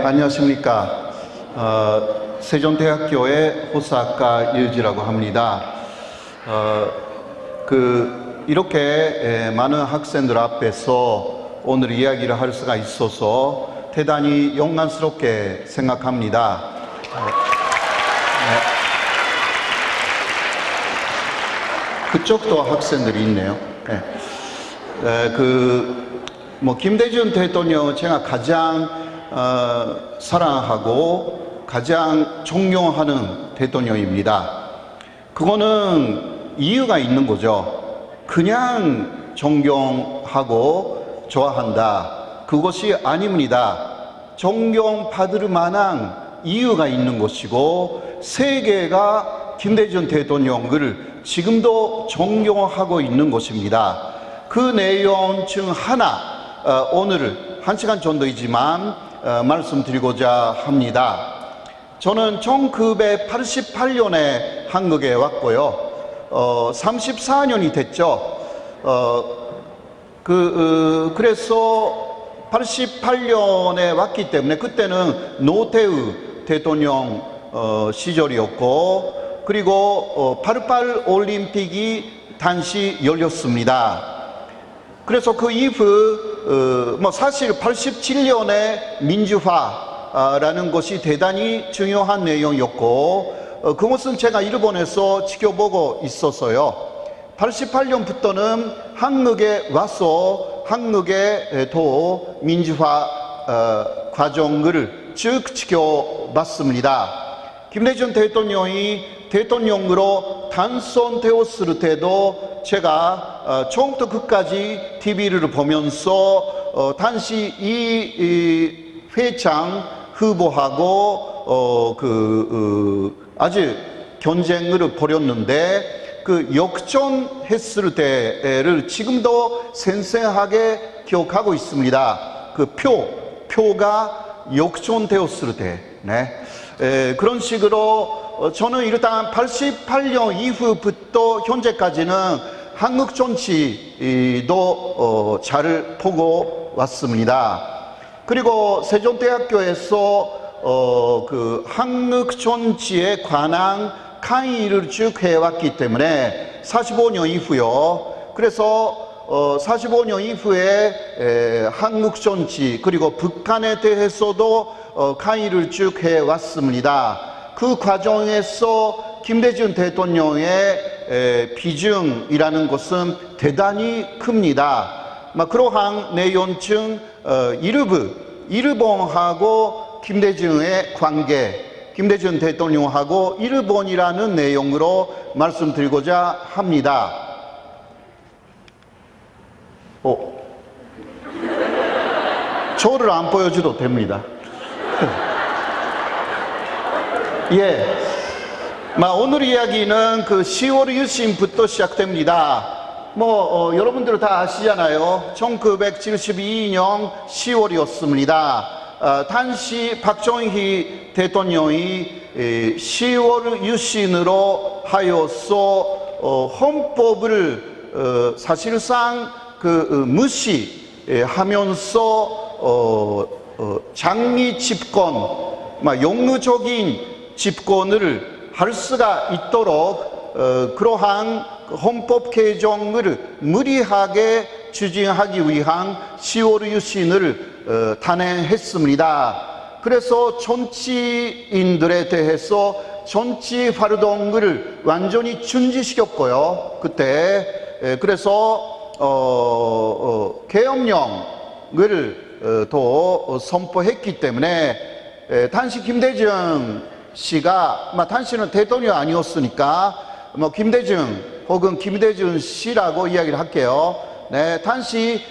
안녕하십니까. 세종대학교의 호사학과 이유지라고 합니다. 이렇게 많은 학생들 앞에서 오늘 이야기를 할 수가 있어서 대단히 영광스럽게 생각합니다. 그쪽도 학생들이 있네요. 김대중 대통령 제가 가장 사랑하고 가장 존경하는 대통령입니다. 그거는 이유가 있는 거죠. 그냥 존경하고 좋아한다, 그것이 아닙니다. 존경받을 만한 이유가 있는 것이고, 세계가 김대중 대통령을 지금도 존경하고 있는 것입니다. 그 내용 중 하나, 오늘 1시간 정도이지만 말씀드리고자 합니다. 저는 1988년에 한국에 왔고요. 34년이 됐죠. 그래서 88년에 왔기 때문에 그때는 노태우 대통령 시절이었고, 그리고 88 올림픽이 당시 열렸습니다. 그래서 그 이후 사실 87년에 민주화라는 것이 대단히 중요한 내용이었고, 그것은 제가 일본에서 지켜보고 있었어요. 88년부터는 한국에 와서 한국의 도 민주화 과정을 쭉 지켜봤습니다. 김대중 대통령이 대통령으로 당선되었을 때도 제가 처음부터 끝까지 TV를 보면서 당시 이 회장 후보하고 아주 경쟁을 벌였는데, 그 역전했을 때를 지금도 생생하게 기억하고 있습니다. 그 표가 역전되었을 때, 그런 식으로 저는 일단 88년 이후부터 현재까지는 한국 정치도 잘 보고 왔습니다. 그리고 세종대학교에서 한국 정치에 관한 강의를 쭉 해왔기 때문에 45년 이후요. 그래서 45년 이후에 한국 정치 그리고 북한에 대해서도 강의를 쭉 해왔습니다. 그 과정에서 김대중 대통령의 비중이라는 것은 대단히 큽니다. 그러한 내용 중 일본하고 김대중의 관계, 김대중 대통령하고 일본이라는 내용으로 말씀드리고자 합니다. 저를 안 보여줘도 됩니다. 오늘 이야기는 10월 유신부터 시작됩니다. 여러분들 다 아시잖아요. 1972년 10월이었습니다. 당시 박정희 대통령이 10월 유신으로 하여서 헌법을 사실상 무시하면서 장미 집권, 영구적인 집권을 할 수가 있도록 그러한 헌법 개정을 무리하게 추진하기 위한 10월 유신을 단행했습니다. 그래서 정치인들에 대해서 정치 활동을 완전히 중지시켰고요. 그때 그래서 계엄령을 또 선포했기 때문에 당시 김대중 씨가 당시는 대통령 아니었으니까 김대중 혹은 김대중 씨라고 이야기를 할게요. 당시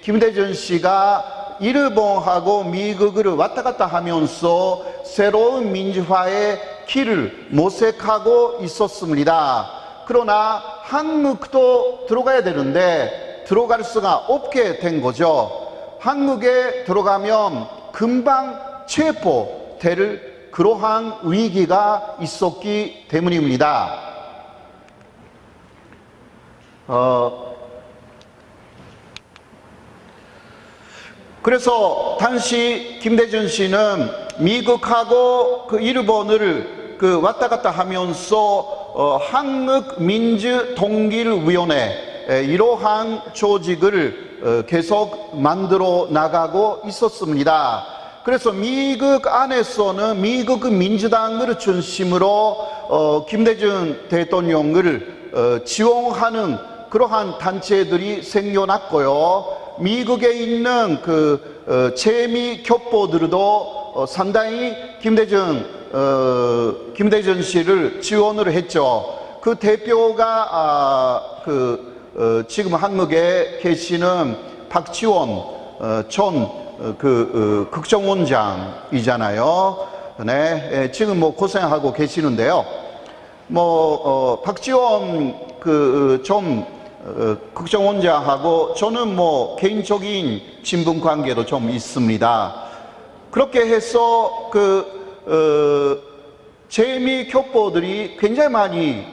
김대중 씨가 일본하고 미국을 왔다 갔다 하면서 새로운 민주화의 길을 모색하고 있었습니다. 그러나 한국도 들어가야 되는데 들어갈 수가 없게 된 거죠. 한국에 들어가면 금방 체포될 그러한 위기가 있었기 때문입니다. 그래서 당시 김대중 씨는 미국하고 그 일본을 그 왔다 갔다 하면서 한국민주통일위원회 이러한 조직을 계속 만들어 나가고 있었습니다. 그래서 미국 안에서는 미국 민주당을 중심으로 김대중 대통령을 지원하는 그러한 단체들이 생겨났고요. 미국에 있는 그 재미 교포들도 상당히 김대중 씨를 지원을 했죠. 그 대표가 지금 한국에 계시는 박지원 전 국정원장이잖아요. 네, 지금 뭐 고생하고 계시는데요. 박지원 국정원장하고 저는 뭐 개인적인 친분 관계도 좀 있습니다. 그렇게 해서 재미 교포들이 굉장히 많이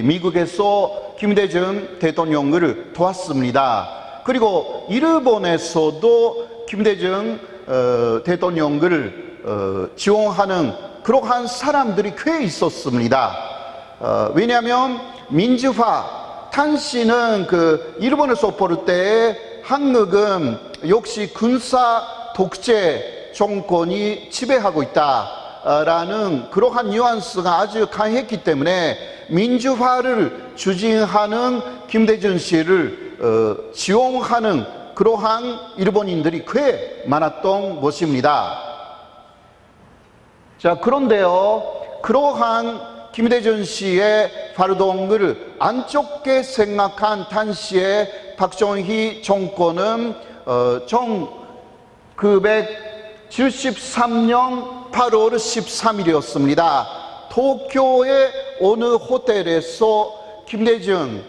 미국에서 김대중 대통령을 도왔습니다. 그리고 일본에서도 김대중 대통령을 지원하는 그러한 사람들이 꽤 있었습니다. 왜냐하면 민주화 당시는 일본에서 볼 때 한국은 역시 군사 독재 정권이 지배하고 있다라는 그러한 뉘앙스가 아주 강했기 때문에 민주화를 추진하는 김대중 씨를 지원하는 그러한 일본인들이 꽤 많았던 것입니다. 자, 그런데요, 그러한 김대중 씨의 활동을 안 좋게 생각한 당시에 박정희 정권은 1973년 8월 13일이었습니다. 도쿄의 어느 호텔에서 김대중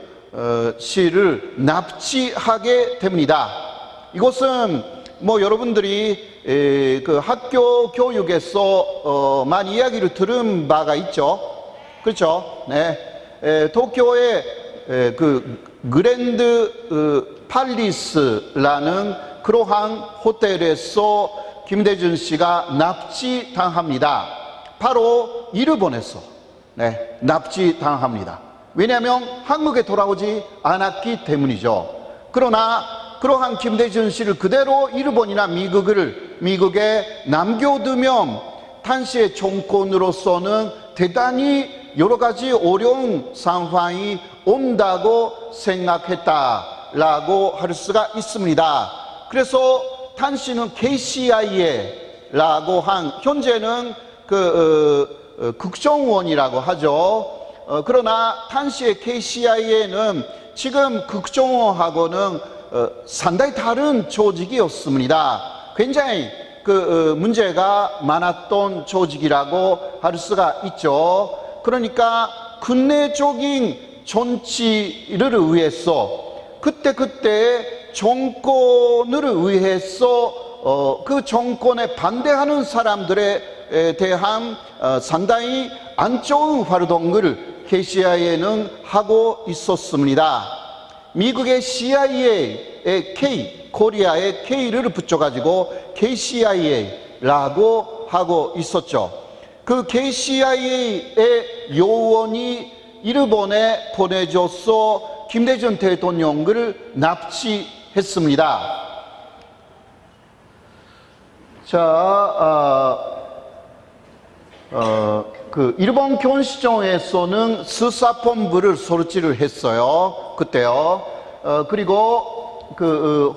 씨를 납치하게 됩니다. 이것은 여러분들이 그 학교 교육에서 많이 이야기를 들은 바가 있죠. 그렇죠? 네. 도쿄의 그랜드 팔리스라는 그러한 호텔에서 김대중 씨가 납치당합니다. 바로 일본에서 납치당합니다. 왜냐하면 한국에 돌아오지 않았기 때문이죠. 그러나 그러한 김대중 씨를 그대로 일본이나 미국에 남겨두면 당시의 정권으로서는 대단히 여러 가지 어려운 상황이 온다고 생각했다라고 할 수가 있습니다. 그래서 당시는 KCIA라고 한, 현재는 국정원이라고 하죠. 그러나 당시의 KCIA는 지금 국정원하고는 상당히 다른 조직이었습니다. 굉장히 문제가 많았던 조직이라고 할 수가 있죠. 그러니까 군내적인 정치를 위해서 그때 정권을 위해서 그 정권에 반대하는 사람들에 대한 상당히 안 좋은 활동을 KCIA는 하고 있었습니다. 미국의 CIA의 K, 코리아의 K를 붙여가지고 KCIA라고 하고 있었죠. 그 KCIA의 요원이 일본에 보내줘서 김대중 대통령을 납치했습니다. 자, 일본 경시정에서는 수사본부를 설치를 했어요. 그때요. 그리고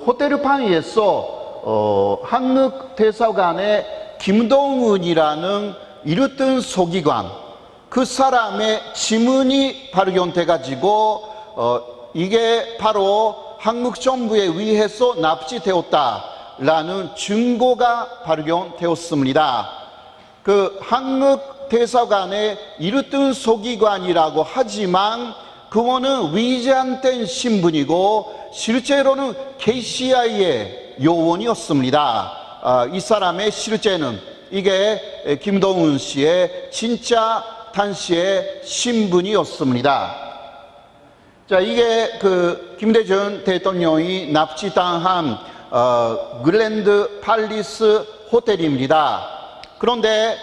호텔 방에서 한국 대사관의 김동은이라는 이르던 소기관, 그 사람의 지문이 발견돼가지고 이게 바로 한국 정부에 의해서 납치되었다라는 증거가 발견되었습니다. 한국 대사관의 이르던 소기관이라고 하지만 그거는 위장된 신분이고 실제로는 KCIA 요원이었습니다. 이 사람의 실제는 이게 김동은 씨의 진짜 당시의 신분이었습니다. 자, 이게 김대중 대통령이 납치당한 그랜드 팔리스 호텔입니다. 그런데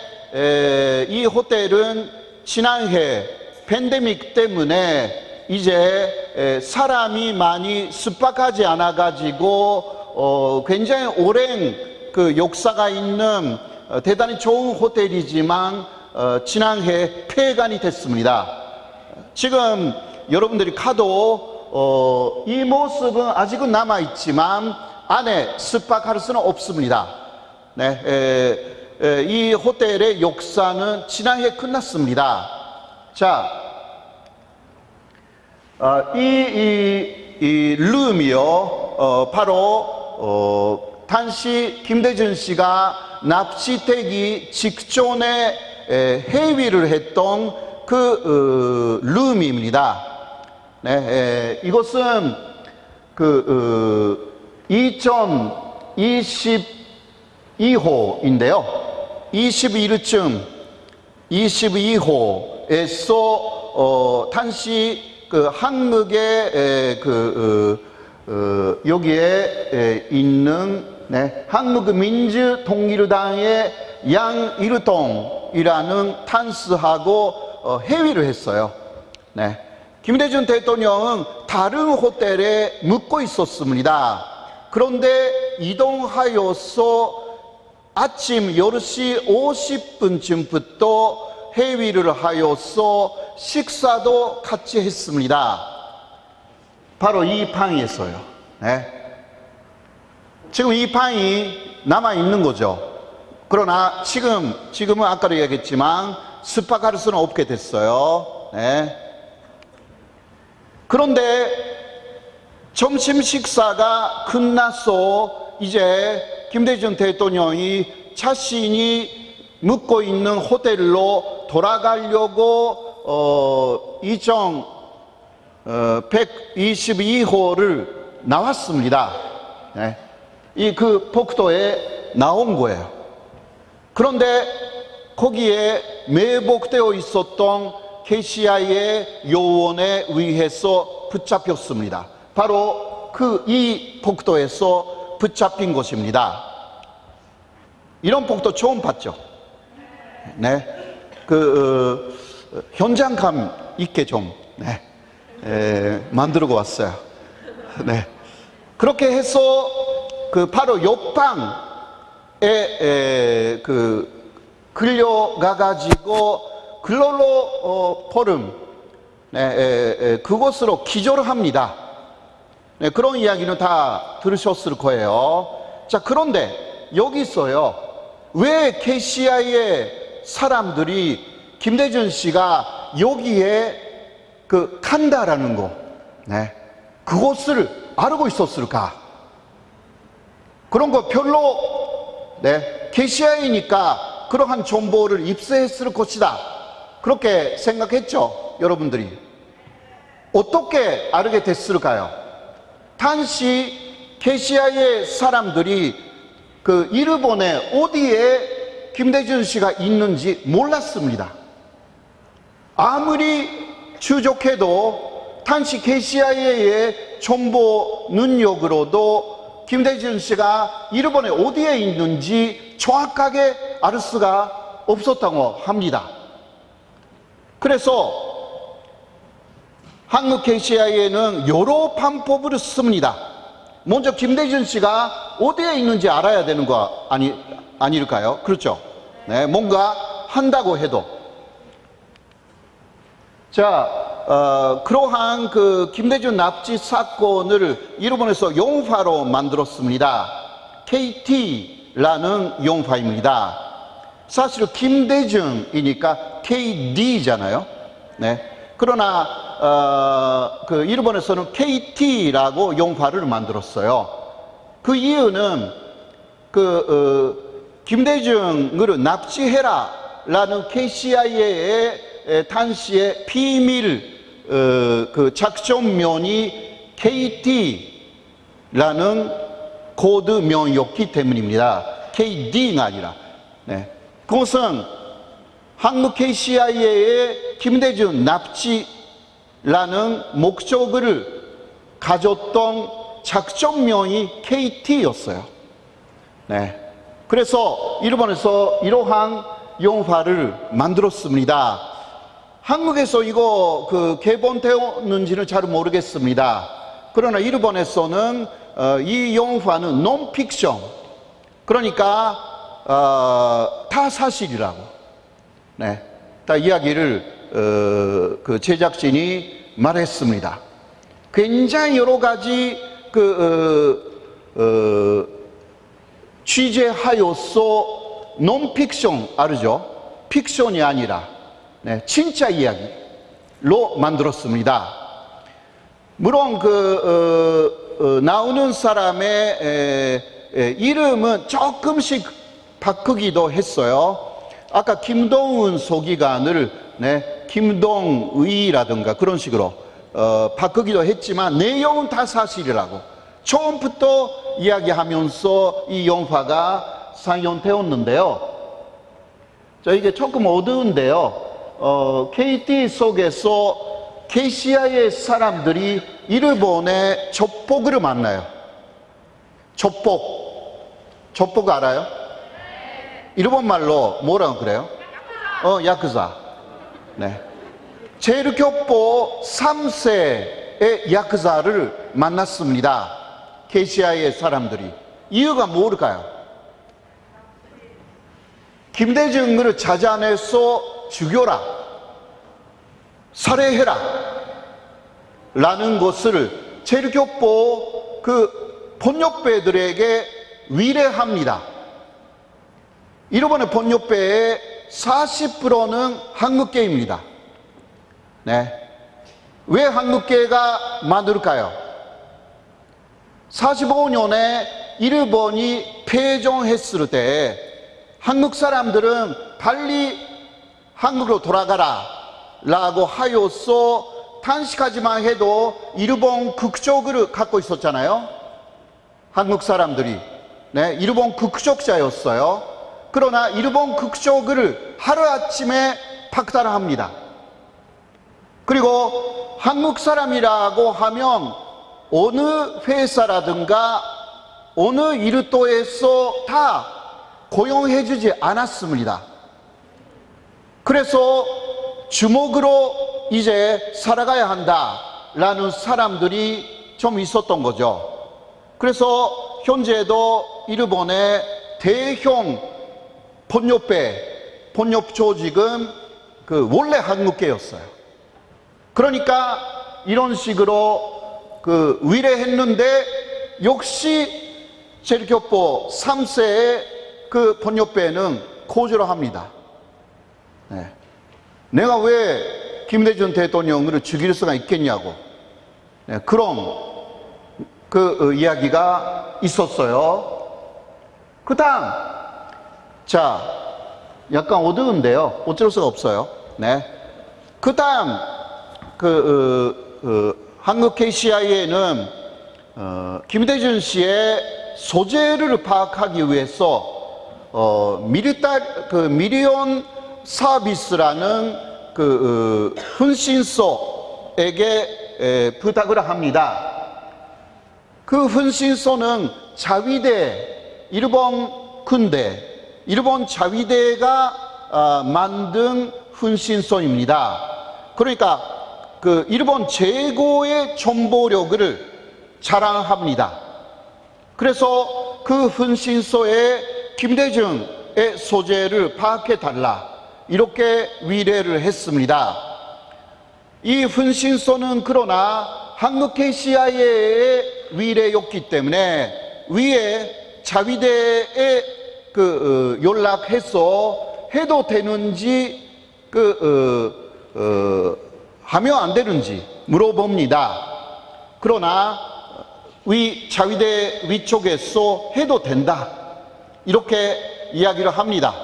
이 호텔은 지난해 팬데믹 때문에 이제 사람이 많이 숙박하지 않아 가지고 굉장히 오랜 그 역사가 있는 대단히 좋은 호텔이지만 지난해 폐관이 됐습니다. 지금 여러분들이 가도 이 모습은 아직은 남아 있지만 안에 숙박할 수는 없습니다. 네, 이 호텔의 역사는 지난해 끝났습니다. 자, 이 룸이요, 바로 당시 김대중 씨가 납치되기 직전에 해위를 했던 그 룸입니다. 네, 이것은 그 2022호인데요. 21층 22호에서 당시 그 한국의 여기에 있는 한국민주통일당의 양일동이라는 탄수하고 회의를 했어요. 네. 김대중 대통령은 다른 호텔에 묵고 있었습니다. 그런데 이동하여서 아침 10시 50분쯤부터 회의를 하여서 식사도 같이 했습니다. 바로 이 방이었어요. 네. 지금 이 방이 남아있는 거죠. 그러나 지금은 아까도 얘기했지만 숙박할 수는 없게 됐어요. 네. 그런데 점심 식사가 끝나서 이제 김대중 대통령이 자신이 묵고 있는 호텔로 돌아가려고 122호를 나왔습니다. 네. 그 복도에 나온 거예요. 그런데 거기에 매복되어 있었던 KCI의 요원에 의해서 붙잡혔습니다. 바로 이 복도에서 붙잡힌 것입니다. 이런 복도 처음 봤죠? 네. 현장감 있게 좀, 만들고 왔어요. 네. 그렇게 해서 바로 옆방에 끌려가가지고 글로로포름 그곳으로 기조를 합니다. 네, 그런 이야기는 다 들으셨을 거예요. 자, 그런데 여기 있어요. 왜 KCI의 사람들이 김대중 씨가 여기에 간다라는 거, 그것을 알고 있었을까? 그런 거 별로, KCI니까 그러한 정보를 입수했을 것이다. 그렇게 생각했죠, 여러분들이. 어떻게 알게 됐을까요? 당시 KCI의 사람들이 일본에 어디에 김대중 씨가 있는지 몰랐습니다. 아무리 추적해도 당시 KCIA의 정보 능력으로도 김대중 씨가 일본에 어디에 있는지 정확하게 알 수가 없었다고 합니다. 그래서 한국 KCIA는 여러 방법을 씁니다. 먼저 김대중 씨가 어디에 있는지 알아야 되는 거 아닐까요? 그렇죠? 네, 뭔가 한다고 해도. 자, 그러한 김대중 납치 사건을 일본에서 영화로 만들었습니다. KT라는 영화입니다. 사실 김대중이니까 KD잖아요. 네. 그러나 일본에서는 KT라고 영화를 만들었어요. 그 이유는 김대중을 납치해라라는 KCIA의 당시의 비밀 작전명이 KT라는 코드명이었기 때문입니다. KD가 아니라. 네. 그것은 한국 KCIA의 김대중 납치라는 목적을 가졌던 작전명이 KT였어요. 네. 그래서 일본에서 이러한 영화를 만들었습니다. 한국에서 이거 개봉되었는지는 잘 모르겠습니다. 그러나 일본에서는 이 영화는 논픽션, 그러니까 다 사실이라고, 네, 다 이야기를 그 제작진이 말했습니다. 굉장히 여러 가지 취재하여서 논픽션 알죠? 픽션이 아니라, 네, 진짜 이야기로 만들었습니다. 물론 나오는 사람의 이름은 조금씩 바꾸기도 했어요. 아까 김동은 서기관을, 네, 김동의라든가 그런 식으로 바꾸기도 했지만 내용은 다 사실이라고 처음부터 이야기하면서 이 영화가 상영되었는데요. 이게 조금 어두운데요. KT 속에서 KCIA 사람들이 일본의 조폭을 만나요. 조폭 알아요? 일본 말로 뭐라고 그래요? 야쿠자. 네. 제일교포 3세의 야쿠자를 만났습니다. KCIA 사람들이. 이유가 뭘까요? 김대중을 찾아내서 죽여라, 살해해라 라는 것을 제일교포 번역배들에게 위례합니다. 일본의 번역배의 40%는 한국계입니다. 네. 왜 한국계가 많을까요? 45년에 일본이 패전했을 때 한국 사람들은 빨리 한국으로 돌아가라 라고 하여서 단식하지만 해도 일본 국적을 갖고 있었잖아요. 한국 사람들이. 네, 일본 국적자였어요. 그러나 일본 국적을 하루아침에 박탈합니다. 그리고 한국 사람이라고 하면 어느 회사라든가 어느 일터에서 다 고용해주지 않았습니다. 그래서 주먹으로 이제 살아가야 한다라는 사람들이 좀 있었던 거죠. 그래서 현재도 일본의 대형 번역 조직은 원래 한국계였어요. 그러니까 이런 식으로 위례했는데 역시 제일교포 3세의 번역배는 거절을 합니다. 네. 내가 왜 김대중 대통령을 죽일 수가 있겠냐고, 네, 그런 이야기가 있었어요. 그 다음, 자, 약간 어두운데요. 어쩔 수가 없어요. 네. 그 다음, 한국 KCIA는 김대중 씨의 소재를 파악하기 위해서 미리온 서비스라는 훈신소에게 부탁을 합니다. 그 훈신소는 자위대, 일본 군대, 일본 자위대가 만든 훈신소입니다. 그러니까 일본 최고의 정보력을 자랑합니다. 그래서 그 훈신소에 김대중의 소재를 파악해달라 이렇게 위례를 했습니다. 이 훈신소는 그러나 한국 KCIA의 위례였기 때문에 위에 자위대에 연락해서 해도 되는지 하면 안 되는지 물어봅니다. 그러나 자위대 위쪽에서 해도 된다 이렇게 이야기를 합니다.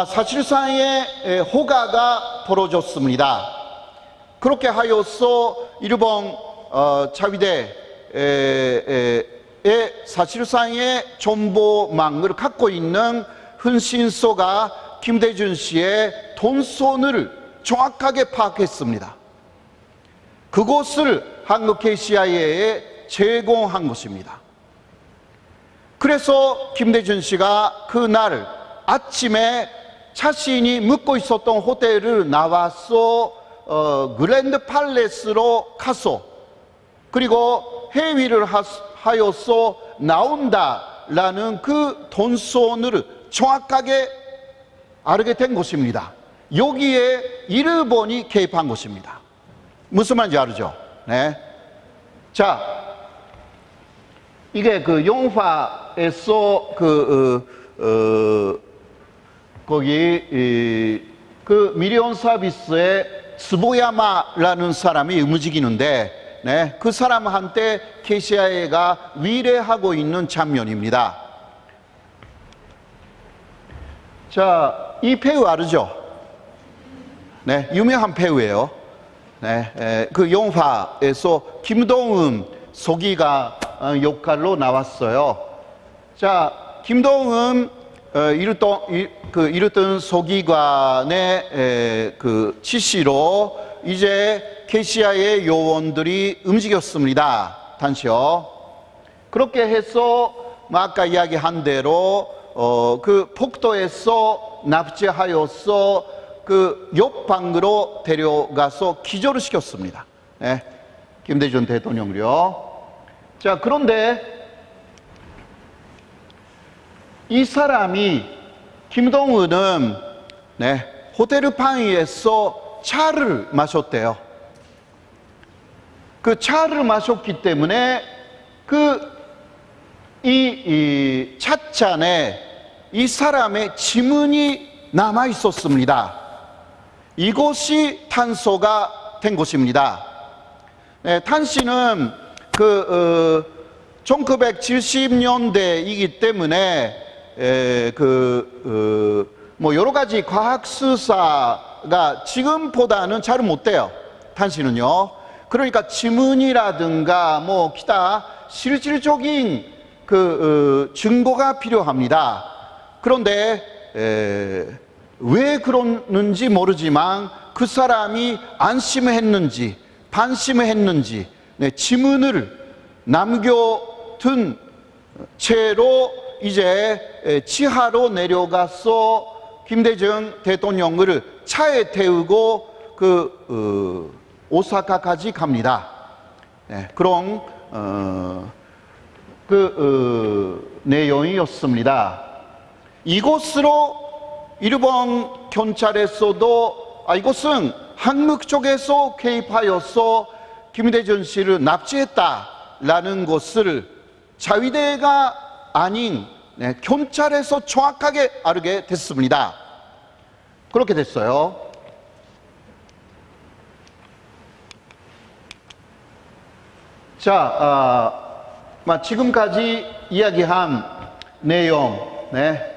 사실상의 호가가 벌어졌습니다. 그렇게 하여서 일본 자위대의 사실상의 정보망을 갖고 있는 훈신소가 김대중 씨의 돈손을 정확하게 파악했습니다. 그것을 한국 KCIA에 제공한 것입니다. 그래서 김대중 씨가 그날 아침에 자신이 묵고 있었던 호텔을 나와서 그랜드 팔레스로 가서 그리고 회의를 하여서 나온다라는 그 돈선을 정확하게 알게 된 것입니다. 여기에 일본이 개입한 것입니다. 무슨 말인지 알죠? 네. 자, 이게 그 영화에서 거기 그 미리온 서비스에 스보야마라는 사람이 움직이는데, 네, 그 사람한테 KCIA가 위례하고 있는 장면입니다. 자, 이 배우 알죠? 네, 유명한 배우예요. 네, 그 영화에서 김동은 서기가 역할로 나왔어요. 자, 김동은 이르던 서기관의 그 지시로 이제 KCIA 요원들이 움직였습니다. 단시요. 그렇게 해서 아까 이야기한 대로 그 폭도에서 납치하여서 그 옆방으로 데려가서 기절을 시켰습니다. 네, 김대중 대통령을요. 자, 그런데 이 사람이 김동은은 네, 호텔 방에서 차를 마셨대요. 그 차를 마셨기 때문에 이 찻잔에 이 사람의 지문이 남아 있었습니다. 이것이 탄소가 된 것입니다. 네, 탄씨는 1970년대이기 때문에 뭐 여러 가지 과학 수사가 지금보다는 잘 못 돼요. 탄씨는요. 그러니까 지문이라든가 뭐 기타 실질적인 증거가 필요합니다. 그런데 왜 그러는지 모르지만 그 사람이 안심했는지 반심했는지 네, 지문을 남겨둔 채로 이제 지하로 내려가서 김대중 대통령을 차에 태우고 오사카까지 갑니다. 네, 그런 내용이었습니다. 이곳으로 일본 경찰에서도 이것은 한국 쪽에서 개입하여서 김대중 씨를 납치했다라는 것을 자위대가 아닌 네, 경찰에서 정확하게 알게 됐습니다. 그렇게 됐어요. 자, 지금까지 이야기한 내용, 네,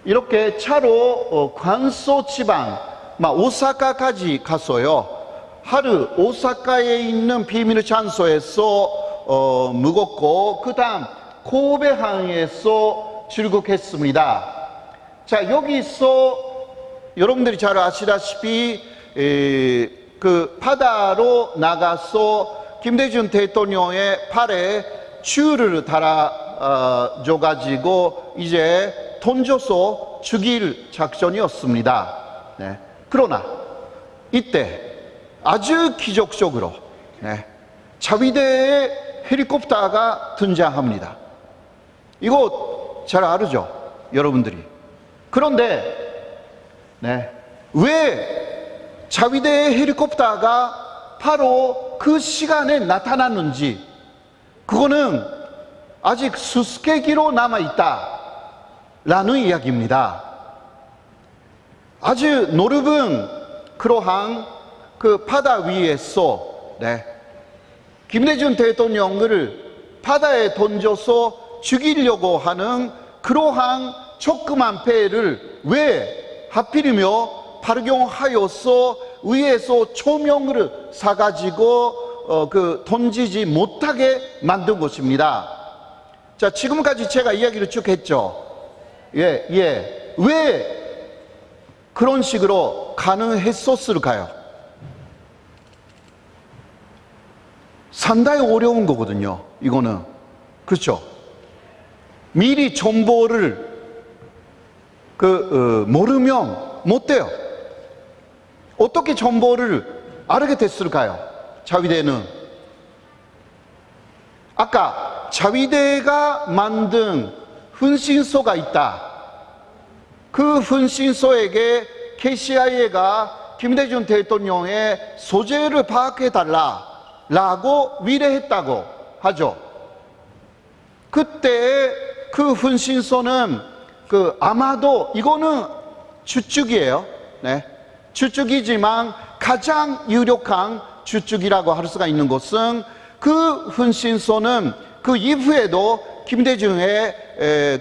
이렇게 차로 관서 지방, 오사카까지 갔어요. 하루 오사카에 있는 비밀 장소에서 묵었고 그 다음 고베항에서 출국했습니다. 자, 여기서 여러분들이 잘 아시다시피 그 바다로 나가서 김대중 대통령의 팔에 줄을 달아줘 가지고 이제 던져서 죽일 작전이었습니다. 네. 그러나 이때 아주 기적적으로 네, 자위대의 헬리콥터가 등장합니다. 이거 잘 알죠, 여러분들이. 그런데 네, 왜 자위대의 헬리콥터가 바로 그 시간에 나타났는지 그거는 아직 수수께끼로 남아있다라는 이야기입니다. 아주 넓은 그러한 그 바다 위에서 네, 김대중 대통령을 바다에 던져서 죽이려고 하는 그러한 조그만 배를 왜 하필이며 발경하여서 위에서 초명을 사가지고 던지지 못하게 만든 것입니다. 자, 지금까지 제가 이야기를 쭉 했죠. 왜 그런 식으로 가능했었을까요? 상당히 어려운 거거든요, 이거는. 그렇죠? 미리 정보를 모르면 못 돼요. 어떻게 정보를 알게 됐을까요? 자위대는. 아까 자위대가 만든 훈신소가 있다. 그 훈신소에게 KCIA가 김대중 대통령의 소재를 파악해달라 라고 위례했다고 하죠. 그때 그 훈신소는 아마도 이거는 추측이에요. 네. 추측이지만 가장 유력한 추측이라고 할 수가 있는 것은 그 훈신소는 그 이후에도 김대중의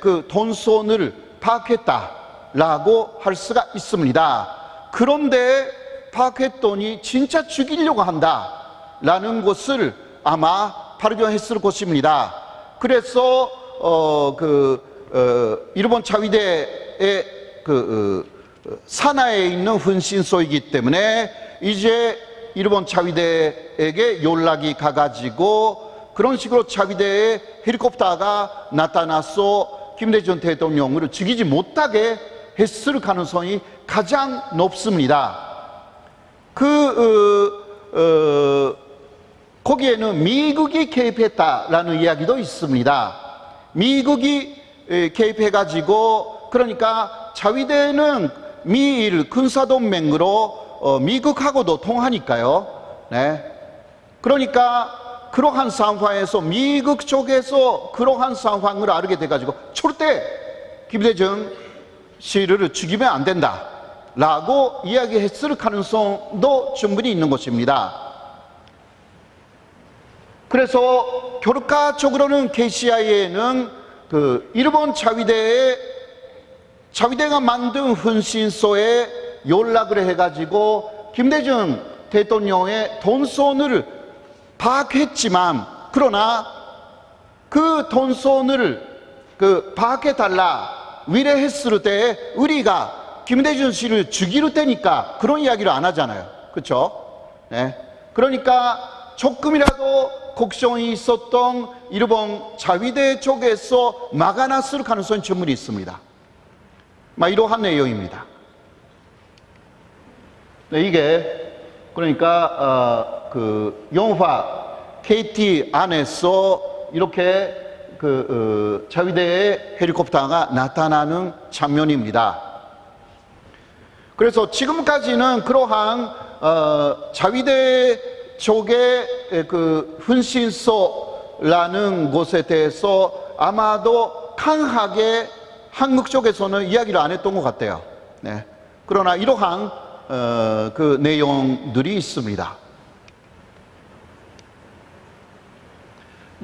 그 돈손을 파악했다라고 할 수가 있습니다. 그런데 파악했더니 진짜 죽이려고 한다라는 것을 아마 발견했을 것입니다. 그래서 일본 자위대의 산하에 있는 훈신소이기 때문에 이제 일본 자위대에게 연락이 가가지고 그런 식으로 자위대의 헬리콥터가 나타나서 김대중 대통령을 죽이지 못하게 했을 가능성이 가장 높습니다. 거기에는 미국이 개입했다라는 이야기도 있습니다. 미국이 개입해가지고 그러니까 자위대는 미일 군사동맹으로 미국하고도 통하니까요. 네. 그러니까 그러한 상황에서 미국 쪽에서 그러한 상황을 알게 돼가지고 절대 김대중 씨를 죽이면 안 된다 라고 이야기했을 가능성도 충분히 있는 것입니다. 그래서 결과적으로는 KCIA는 일본 자위대가 만든 훈신소에 연락을 해가지고 김대중 대통령의 돈손을 파악했지만 그러나 그 돈손을 파악해달라 위례했을 때 우리가 김대중 씨를 죽이려 때니까 그런 이야기를 안 하잖아요. 그렇죠? 네. 그러니까 조금이라도 걱정이 있었던 일본 자위대 쪽에서 막아놨을 가능성이 충분히 있습니다. 이러한 내용입니다. 네, 이게 그러니까 영화 KT 안에서 이렇게 자위대의 헬리콥터가 나타나는 장면입니다. 그래서 지금까지는 그러한 자위대 쪽의 훈신소라는 곳에 대해서 아마도 강하게 한국 쪽에서는 이야기를 안 했던 것 같아요. 네. 그러나 이러한 내용들이 있습니다.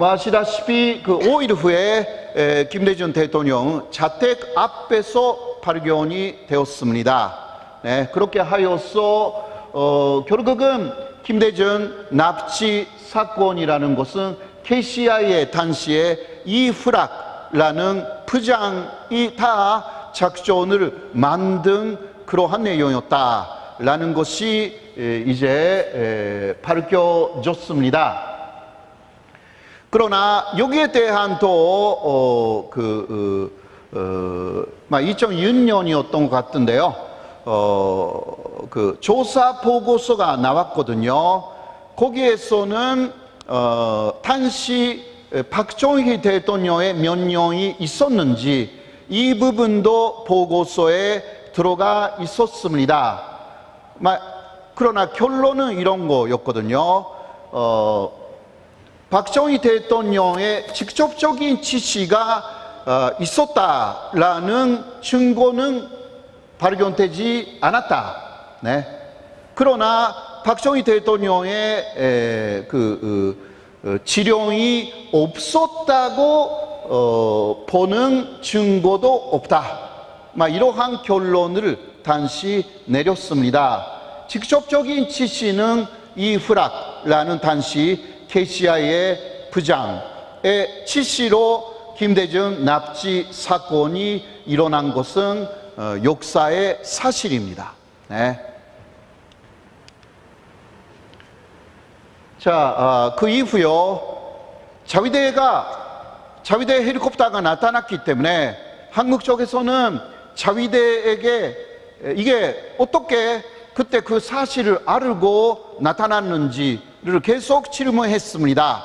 아시다시피 5일 후에 김대중 대통령 자택 앞에서 발견이 되었습니다. 네. 그렇게 하여서 결국은 김대중 납치 사건이라는 것은 KCIA 당시에 이후락라는 부장이 다 작전을 만든 그러한 내용이었다라는 것이 이제 밝혀졌습니다. 그러나 여기에 대한 또 2006년이었던 것 같은데요. 조사 보고서가 나왔거든요. 거기에서는 당시 박정희 대통령의 명령이 있었는지 이 부분도 보고서에 들어가 있었습니다. 그러나 결론은 이런 거였거든요. 박정희 대통령의 직접적인 지시가 있었다라는 증거는 발견되지 않았다. 네. 그러나 박정희 대통령의 지령이 없었다고 보는 증거도 없다. 이러한 결론을 당시 내렸습니다. 직접적인 지시는 이후락라는 당시 KCIA 부장의 지시로 김대중 납치 사건이 일어난 것은 역사의 사실입니다. 네. 자, 그 이후요, 자위대 헬리콥터가 나타났기 때문에 한국 쪽에서는 자위대에게 이게 어떻게 그때 그 사실을 알고 나타났는지를 계속 질문했습니다.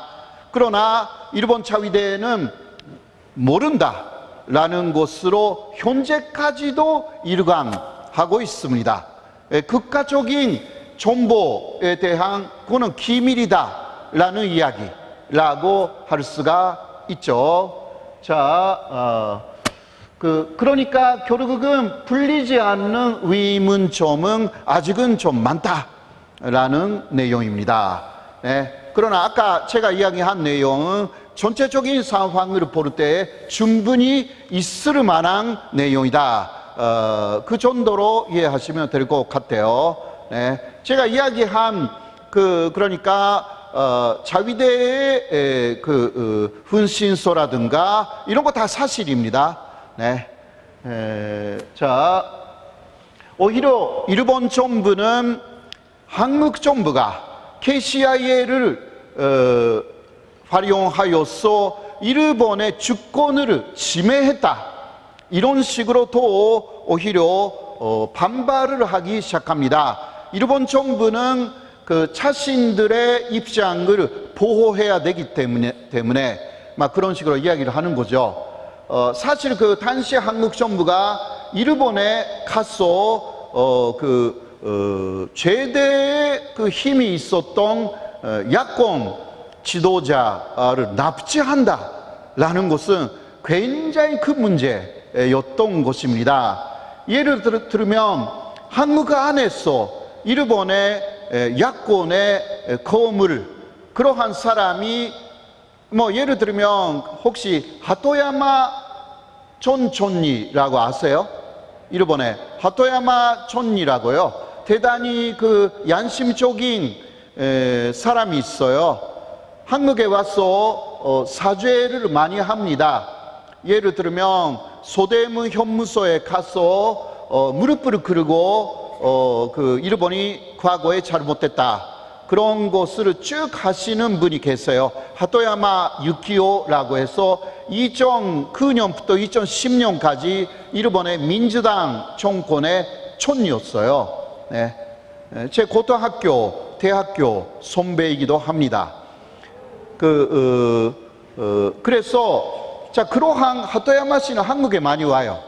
그러나 일본 자위대는 모른다라는 것으로 현재까지도 일관하고 있습니다. 국가적인 정보에 대한 그거는 기밀이다라는 이야기라고 할 수가 있죠. 자, 그러니까 결국은 풀리지 않는 의문점은 아직은 좀 많다라는 내용입니다. 네. 그러나 아까 제가 이야기한 내용은 전체적인 상황을 볼 때 충분히 있을 만한 내용이다. 그 정도로 이해하시면 될 것 같아요. 네. 제가 이야기한 그러니까 자위대의 훈신소라든가 이런 거 다 사실입니다. 네. 자, 오히려 일본 정부는 한국 정부가 KCIA를 활용하여서 일본의 주권을 침해했다, 이런 식으로 또 오히려 반발을 하기 시작합니다. 일본 정부는 그 자신들의 입장을 보호해야 되기 때문에 막 그런 식으로 이야기를 하는 거죠. 사실 그 당시 한국 정부가 일본에 가서 최대의 그 힘이 있었던 야권 지도자를 납치한다라는 것은 굉장히 큰 문제였던 것입니다. 예를 들면 한국 안에서 일본의 야권의 거물, 그러한 사람이 예를 들면 혹시 하토야마 전 총리라고 아세요? 일본의 하토야마 총리라고요. 대단히 그 양심적인 사람이 있어요. 한국에 와서 사죄를 많이 합니다. 예를 들면 소대문 현무소에 가서 무릎을 꿇고 그 일본이 과거에 잘못됐다, 그런 것을 쭉 하시는 분이 계세요. 하토야마 유키오라고 해서 2009년부터 2010년까지 일본의 민주당 정권의 총리였어요. 네. 제 고등학교, 대학교 선배이기도 합니다. 그래서 자, 그러한 하토야마 씨는 한국에 많이 와요.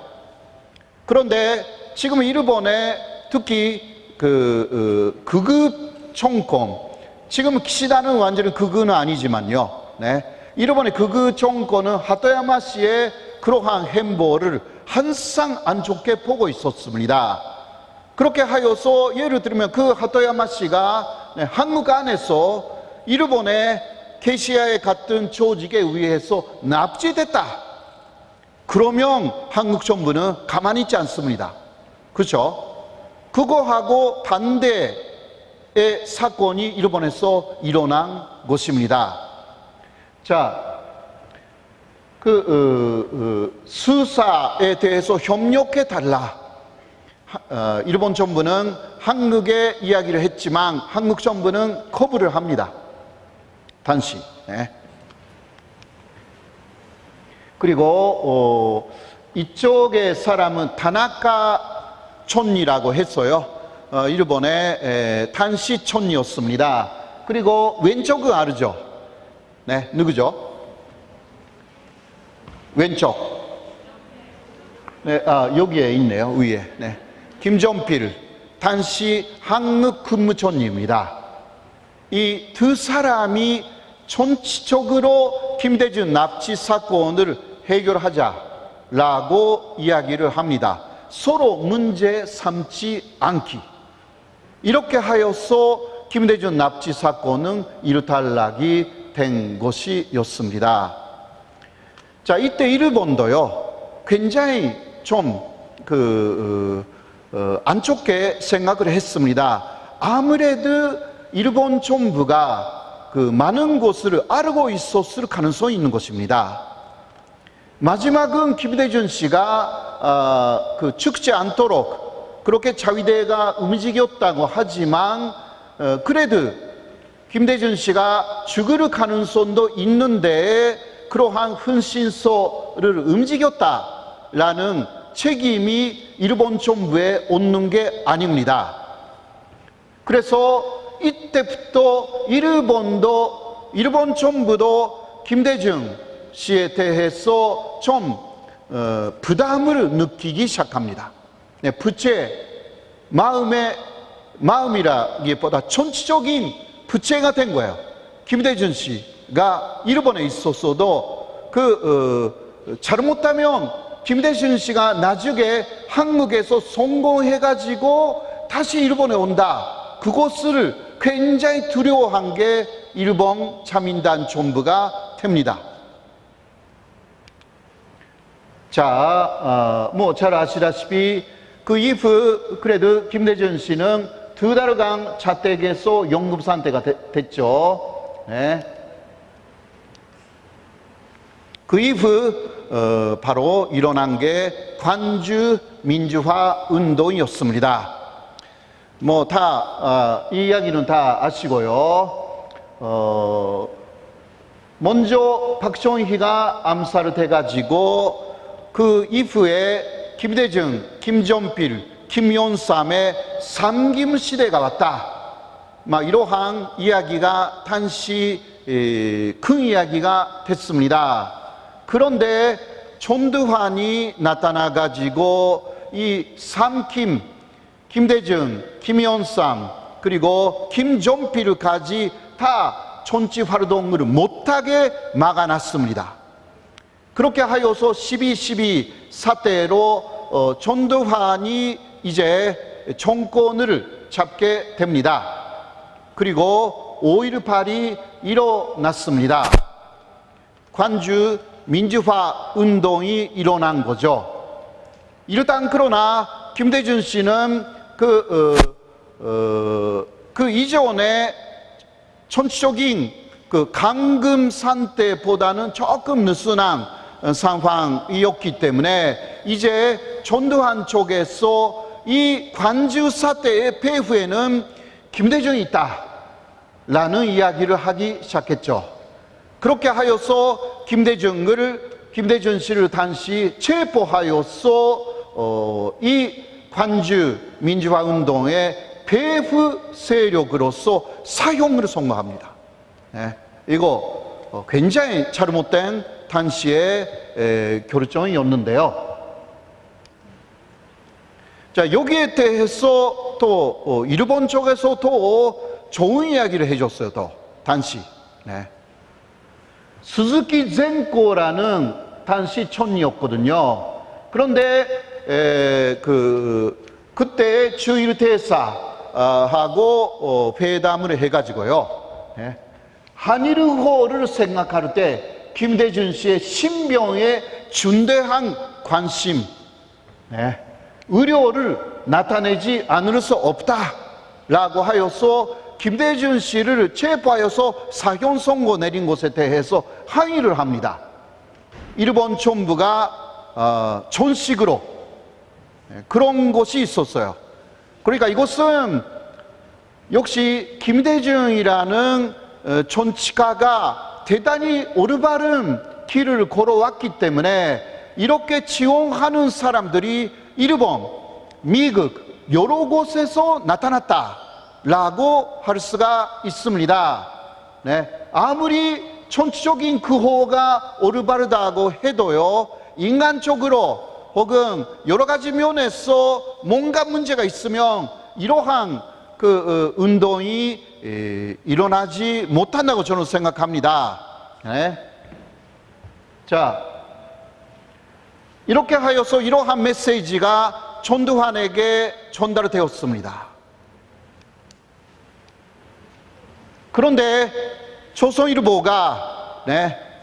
그런데 지금 일본에 특히 극우 정권, 지금 기시다는 완전히 극우는 아니지만요. 네. 일본의 극우 정권은 하토야마 씨의 그러한 행보를 항상 안 좋게 보고 있었습니다. 그렇게 하여서 예를 들면 그 하토야마 씨가 한국 안에서 일본의 KCIA 같은 조직에 의해서 납치됐다, 그러면 한국 정부는 가만히 있지 않습니다. 그렇죠? 그거하고 반대의 사건이 일본에서 일어난 것입니다. 자, 수사에 대해서 협력해달라. 일본 정부는 한국에 이야기를 했지만 한국 정부는 거부를 합니다. 당시. 네. 그리고 이쪽의 사람은 타나카 총리라고 했어요. 일본의 당시 총리였습니다. 그리고 왼쪽은 알죠? 네, 누구죠? 왼쪽. 네, 여기에 있네요, 위에. 네. 김정필, 당시 한국 국무총리입니다. 이 두 사람이 전체적으로 김대중 납치 사건을 해결하자라고 이야기를 합니다. 서로 문제 삼지 않기. 이렇게 하여서 김대중 납치 사건은 일단락이 된 것이었습니다. 자, 이때 일본도요, 굉장히 좀 안 좋게 생각을 했습니다. 아무래도 일본 정부가 많은 것을 알고 있었을 가능성이 있는 것입니다. 마지막은 김대중 씨가 죽지 않도록 그렇게 자위대가 움직였다고 하지만 그래도 김대중 씨가 죽을 가능성도 있는데 그러한 헌신소를 움직였다라는 책임이 일본 정부에 오는 게 아닙니다. 그래서 이때부터 일본 정부도 김대중 씨에 대해서 좀 부담을 느끼기 시작합니다. 네, 부채, 마음이라기보다 전체적인 부채가 된 거예요. 김대중 씨가 일본에 있었어도 잘못하면 김대중 씨가 나중에 한국에서 성공해가지고 다시 일본에 온다. 그것을 굉장히 두려워한 게 일본 자민당 정부가 됩니다. 자, 잘 아시다시피 그 이후 그래도 김대중 씨는 2달간 자택에서 영급 상태가 됐죠. 네. 그 이후 바로 일어난 게 관주 민주화 운동이었습니다. 이 이야기는 다 아시고요. 먼저 박정희가 암살을 돼가지고 그 이후에 김대중, 김종필, 김영삼의 삼김시대가 왔다. 이러한 이야기가 당시 큰 이야기가 됐습니다. 그런데 전두환이 나타나가지고 이 삼김, 김대중, 김영삼, 그리고 김종필까지 다 정치 활동을 못하게 막아놨습니다. 그렇게 하여서 12.12 사태로 전두환이 이제 정권을 잡게 됩니다. 그리고 5.18이 일어났습니다. 관주 민주화 운동이 일어난 거죠. 일단 그러나 김대중 씨는 그 이전에 전체적인 강금산 때보다는 조금 느슨한 상황이었기 때문에 이제 전두환 쪽에서 이 관주 사태의 배후에는 김대중이 있다라는 이야기를 하기 시작했죠. 그렇게 하여서 김대중 씨를 당시 체포하여서 이 관주 민주화 운동의 배후 세력으로서 사형을 선고합니다. 네, 이거 굉장히 잘못된 당시의 결정이었는데요. 자, 여기에 대해서 또 일본 쪽에서 더 좋은 이야기를 해줬어요. 또 당시 스즈키 젠코라는 당시 촌이었거든요. 그런데 그때 주일 대사하고 회담을 해가지고요. 한일우호를 생각할 때 김대중 씨의 신병에 중대한 관심, 의료를 나타내지 않을 수 없다라고 하여서 김대중 씨를 체포하여서 사형 선고 내린 것에 대해서 항의를 합니다. 일본 정부가 전식으로 그런 것이 있었어요. 그러니까 이것은 역시 김대중이라는 정치가가 대단히 올바른 길을 걸어왔기 때문에 이렇게 지원하는 사람들이 일본, 미국 여러 곳에서 나타났다라고 할 수가 있습니다. 아무리 정치적인 구호가 올바르다고 해도요, 인간적으로 혹은 여러 가지 면에서 뭔가 문제가 있으면 이러한 운동이 일어나지 못한다고 저는 생각합니다. 자, 이렇게 하여서 이러한 메시지가 전두환에게 전달되었습니다. 그런데 조선일보가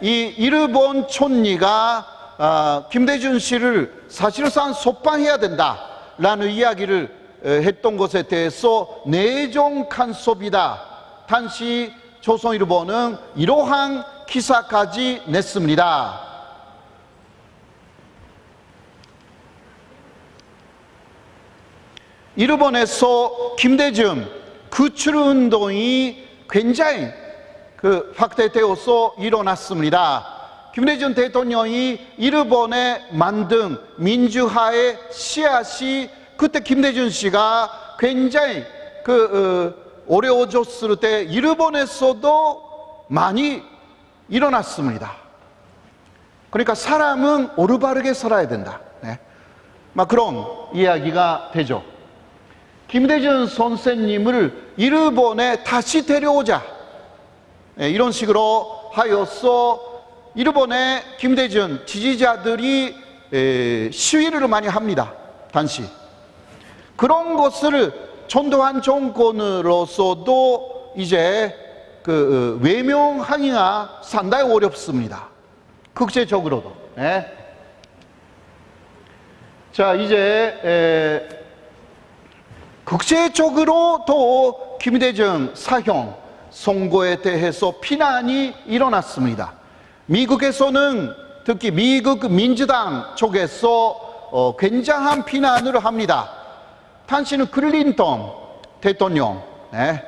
이 일본 총리가 김대중 씨를 사실상 석방해야 된다라는 이야기를 했던 것에 대해서 내정 간섭이다. 당시 조선일보는 이러한 기사까지 냈습니다. 일본에서 김대중 구출운동이 굉장히 확대되어서 일어났습니다. 김대중 대통령이 일본에 만든 민주화의 씨앗이 그때 김대중 씨가 굉장히 어려워졌을 때 일본에서도 많이 일어났습니다. 그러니까 사람은 올바르게 살아야 된다. 네. 막 그런 이야기가 되죠. 김대중 선생님을 일본에 다시 데려오자. 네, 이런 식으로 하여서 일본의 김대중 지지자들이 시위를 많이 합니다. 당시. 그런 것을 전두환 정권으로서도 이제 외면하기가 상당히 어렵습니다. 국제적으로도. 네. 자, 이제 국제적으로 또 김대중 사형 선고에 대해서 비난이 일어났습니다. 미국에서는 특히 미국 민주당 쪽에서 굉장한 비난을 합니다. 당시는 클린턴 대통령, 네.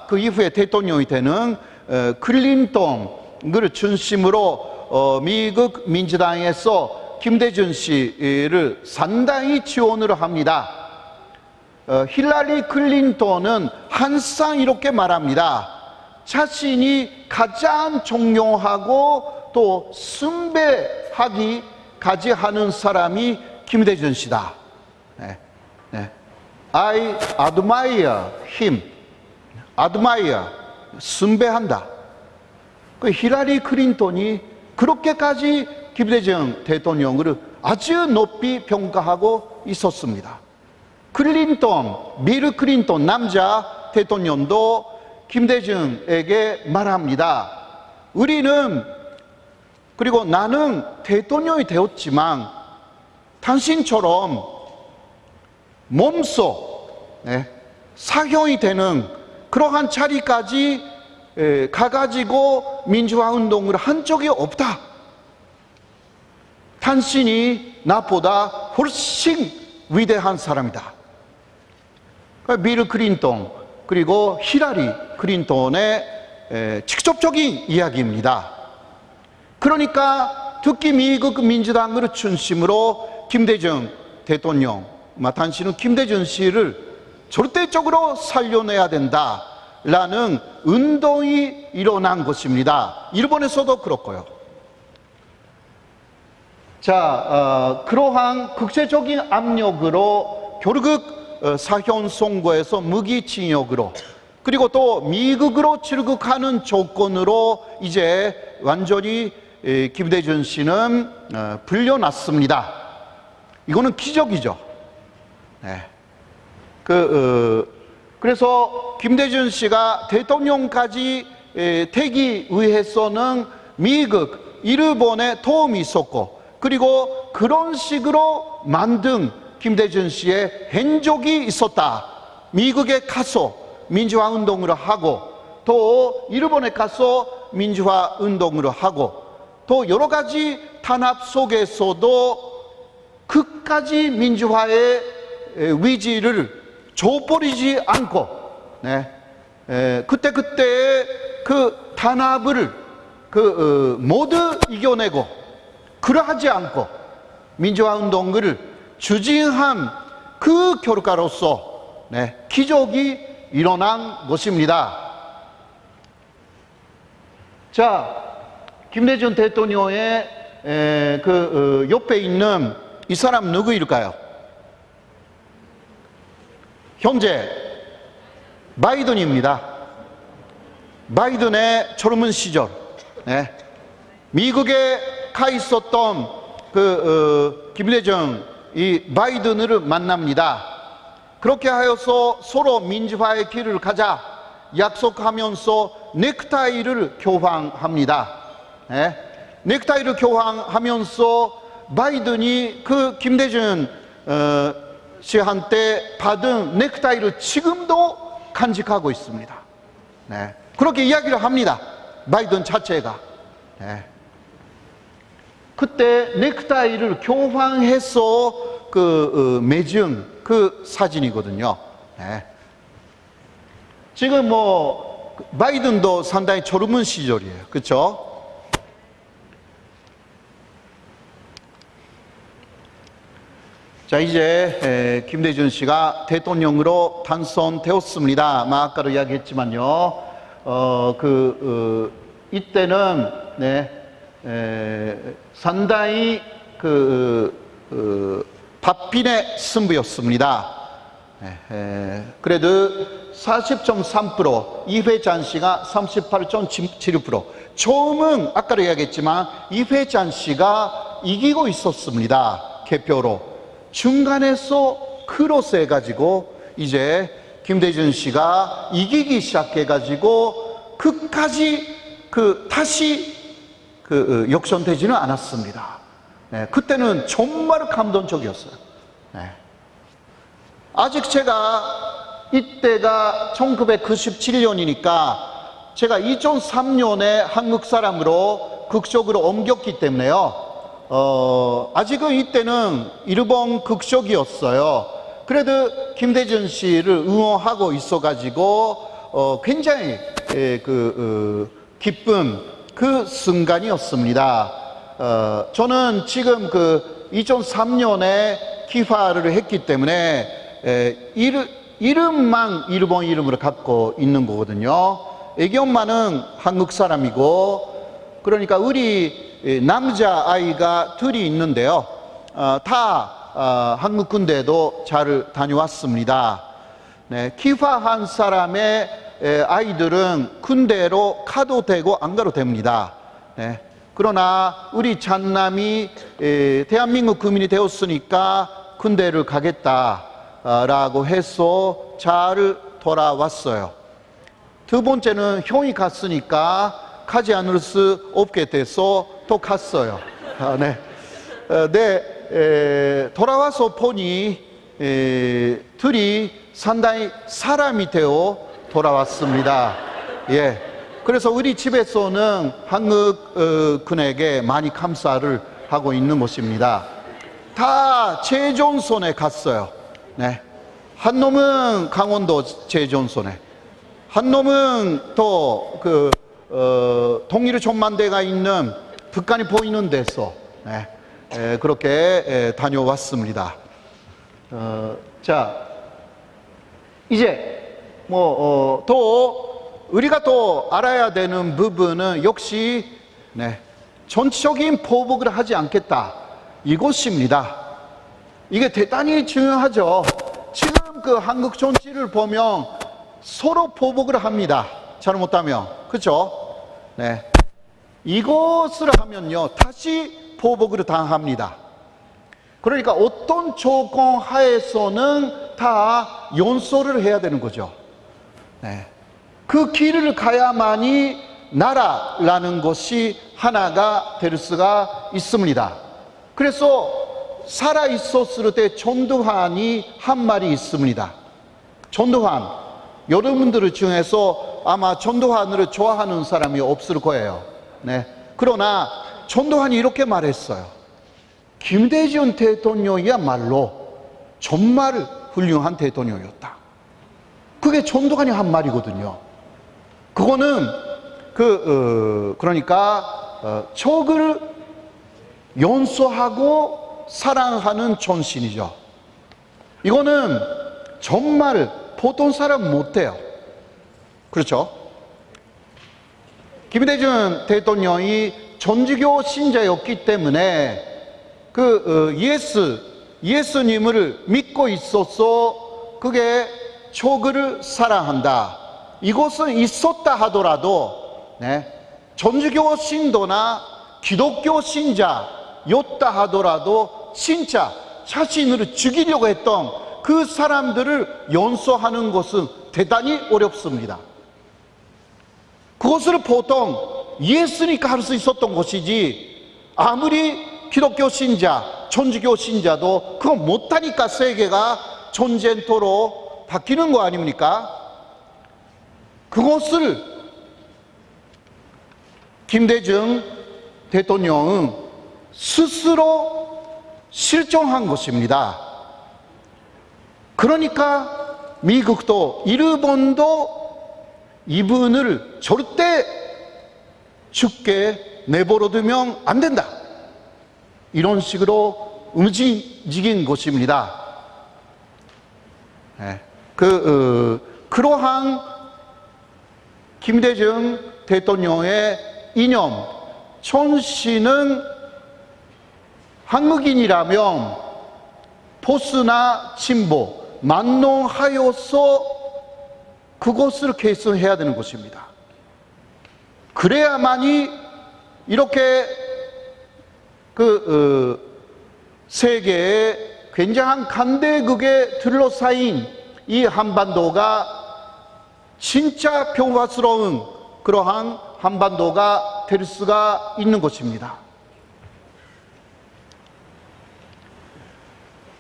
그 이후에 대통령이 되는 클린턴을 중심으로 미국 민주당에서 김대중 씨를 상당히 지원을 합니다. 힐러리 클린턴은 항상 이렇게 말합니다. 자신이 가장 존경하고 또 숭배하기까지 하는 사람이 김대중 씨다. 네. 네. I admire him. admire, 숭배한다. 힐러리 클린턴이 그렇게까지 김대중 대통령을 아주 높이 평가하고 있었습니다. 빌 클린턴 남자 대통령도 김대중에게 말합니다. 우리는, 그리고 나는 대통령이 되었지만 당신처럼 몸소 사형이 되는 그러한 자리까지 가가지고 민주화 운동을 한 적이 없다. 당신이 나보다 훨씬 위대한 사람이다. 빌 클린턴 그리고 힐러리 클린턴의 직접적인 이야기입니다. 그러니까 특히 미국 민주당을 중심으로 김대중 대통령, 당신은 김대중 씨를 절대적으로 살려내야 된다라는 운동이 일어난 것입니다. 일본에서도 그렇고요. 자, 그러한 국제적인 압력으로 결국 사형 선고에서 무기징역으로, 그리고 또 미국으로 출국하는 조건으로 이제 완전히 김대중 씨는 풀려났습니다. 이거는 기적이죠. 네. 그래서 김대중 씨가 대통령까지 되기 위해서는 미국, 일본의 도움이 있었고, 그리고 그런 식으로 만든 김대중 씨의 행적이 있었다. 미국에 가서 민주화 운동을 하고, 또 일본에 가서 민주화 운동을 하고, 또 여러 가지 탄압 속에서도 끝까지 민주화의 위지를 줘버리지 않고, 그때그때 그 탄압을 모두 이겨내고, 그러하지 않고 민주화 운동을 추진한 그 결과로서 기적이 일어난 것입니다. 자, 김대중 대통령의 옆에 있는 이 사람 누구일까요? 현재 바이든입니다. 바이든의 젊은 시절, 미국에 가 있었던 김대중 이 바이든을 만납니다. 그렇게 하여서 서로 민주화의 길을 가자 약속하면서 넥타이를 교환합니다. 넥타이를 교환하면서 바이든이 그 김대중 씨한테 받은 넥타이를 지금도 간직하고 있습니다. 그렇게 이야기를 합니다. 바이든 자체가. 그때 넥타이를 교환해서 맺은 그 사진이거든요. 네. 지금 뭐 바이든도 상당히 젊은 시절이에요. 그렇죠? 자, 이제 김대중 씨가 대통령으로 당선되었습니다. 아까도 이야기했지만요. 이때는 상당히 박빙의 승부였습니다. 그래도 40.3%, 이회찬 씨가 38.7%. 처음은 아까도 이야기했지만 이회찬 씨가 이기고 있었습니다. 개표로. 중간에서 크로스 해가지고 이제 김대중 씨가 이기기 시작해가지고 끝까지 다시 역전되지는 않았습니다. 그때는 정말 감동적이었어요. 아직 제가 이때가 1997년이니까 제가 2003년에 한국 사람으로 극적으로 옮겼기 때문에요. 아직은 이때는 일본 극적이었어요. 그래도 김대중 씨를 응원하고 있어가지고 굉장히 기쁜 그 순간이었습니다. 저는 지금 2003년에 기화를 했기 때문에 이름만 일본 이름으로 갖고 있는 거거든요. 애기 엄마는 한국 사람이고, 그러니까 우리 남자 아이가 둘이 있는데요. 다 한국 군대도 잘 다녀왔습니다. 기화한 사람의 아이들은 군대로 가도 되고 안 가도 됩니다. 그러나 우리 장남이 대한민국 국민이 되었으니까 군대를 가겠다라고 해서 잘 돌아왔어요. 두 번째는 형이 갔으니까 가지 않을 수 없게 돼서 또 갔어요. 돌아와서 보니 둘이 상당히 사람이 되어 돌아왔습니다. 그래서 우리 집에서는 한국군에게 많이 감사를 하고 있는 것입니다. 다 제존손에 갔어요. 한 놈은 강원도 제존손에, 한 놈은 또 동일 전만대가 있는 북한이 보이는 데서 그렇게 다녀왔습니다. 자, 이제 또 우리가 또 알아야 되는 부분은 역시 전체적인 보복을 하지 않겠다, 이것입니다. 이게 대단히 중요하죠. 지금 한국 정치를 보면 서로 보복을 합니다. 잘못하면. 그렇죠? 이것을 하면요 다시 보복을 당합니다. 그러니까 어떤 조건 하에서는 다 연소를 해야 되는 거죠. 그 길을 가야만이 나라라는 것이 하나가 될 수가 있습니다. 그래서 살아있었을 때 전두환이 한 말이 있습니다. 전두환, 여러분들 중에서 아마 전두환을 좋아하는 사람이 없을 거예요. 그러나 전두환이 이렇게 말했어요. 김대중 대통령이야말로 정말 훌륭한 대통령이었다. 그게 전두환이 한 말이거든요. 그거는 그러니까 적을 연소하고 사랑하는 정신이죠. 이거는 정말 보통 사람 못해요. 그렇죠? 김대중 대통령이 전주교 신자였기 때문에 예수님을 믿고 있어서 그게 적을 사랑한다. 이것은 있었다 하더라도 전주교 신도나 기독교 신자였다 하더라도 진짜 자신을 죽이려고 했던 그 사람들을 연소하는 것은 대단히 어렵습니다. 그것을 보통 예수니까 할 수 있었던 것이지, 아무리 기독교 신자, 천주교 신자도 그거 못하니까 세계가 전쟁터로 바뀌는 거 아닙니까? 그것을 김대중 대통령은 스스로 실종한 것입니다. 그러니까 미국도 일본도 이분을 절대 죽게 내버려두면 안 된다, 이런 식으로 움직인 것입니다. 그러한 김대중 대통령의 이념, 천 씨는 한국인이라면 보수나 진보 만농하여서 그것을 계승해야 되는 것입니다. 그래야만이 이렇게 세계의 굉장한 강대국에 둘러싸인 이 한반도가 진짜 평화스러운 그러한 한반도가 될 수가 있는 것입니다.